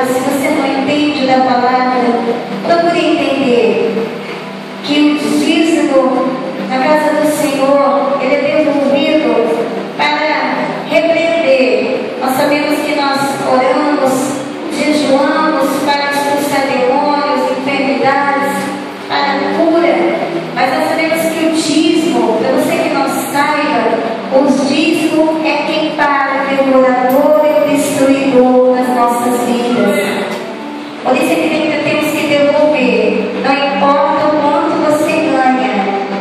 palavra, se você não entende da palavra, procure entender que o dízimo na casa do Senhor, ele é devolvido para repreender. Nós sabemos que nós oramos, jejuamos para expulsar demônios, enfermidades, para cura, mas nós sabemos que o dízimo, para você que não saiba, o dízimo é quem paga o devorador e o destruidor nas nossas vidas. Por isso é que temos que devolver, não importa o quanto você ganha,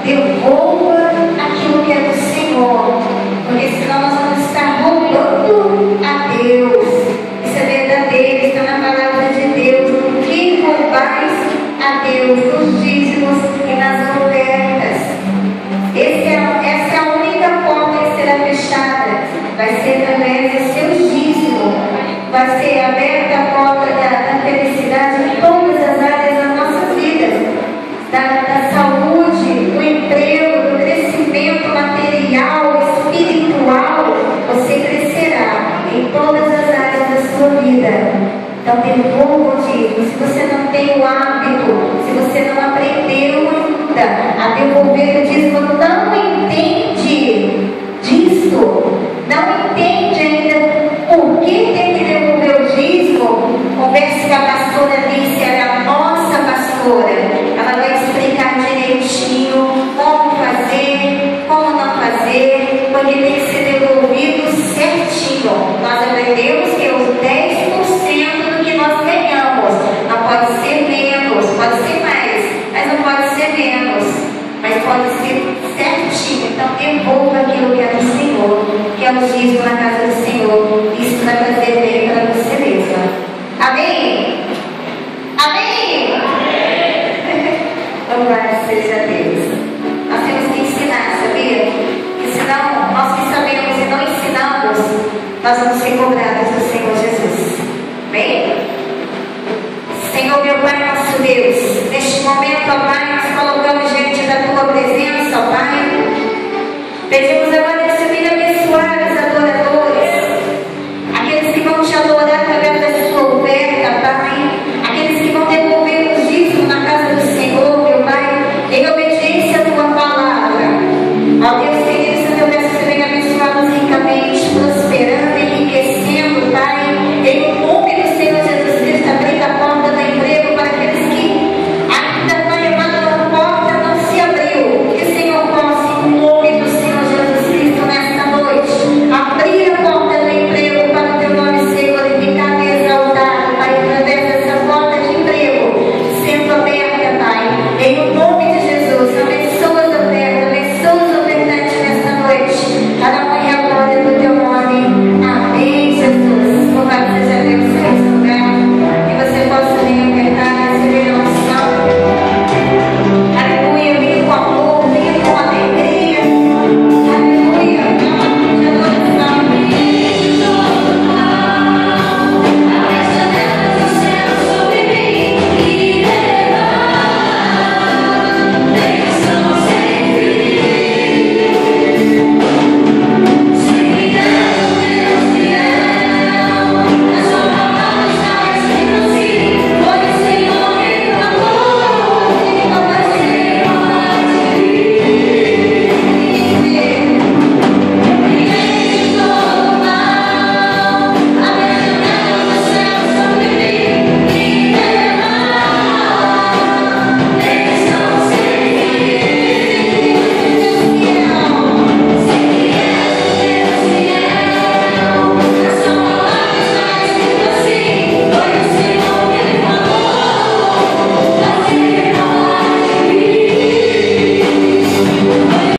devolva aquilo que é do Senhor, porque senão nós vamos estar roubando a Deus. Isso é verdadeiro, está na palavra de Deus. Que roubais a Deus nos dízimos e nas ofertas. Essa é a única porta que será fechada. Vai ser através do seu dízimo. Vai ser aberta a porta da felicidade em todas as áreas das nossas vidas. Da saúde, do emprego, do crescimento material, espiritual. Você crescerá em todas as áreas da sua vida. Então devolva o dízimo. Se você não tem o hábito, se você não aprendeu ainda a devolver o dízimo, não entende disso, não entende ainda por que tem que devolver o dízimo, converse com a pastora Alice, ela é a nossa pastora. Ela vai explicar direitinho como fazer, como não fazer, porque tem que ser devolvido certinho. Nós aprendemos que os 10% do que nós ganhamos, não pode ser menos, pode ser mais, mas não pode ser menos, mas pode ser certinho. Então devolva aquilo que é do Senhor, que é o dízimo na casa do Senhor. Isso vai trazer bem para você mesma. Amém? Amém? Louvado seja Deus. Nós temos que ensinar, sabia? Porque senão, nós que sabemos e não ensinamos, nós vamos ser cobrados do Senhor Jesus. Amém? Senhor, meu Pai, nosso Deus, neste momento, ó Pai, nós colocamos diante da Tua presença, ó Pai. Pedimos a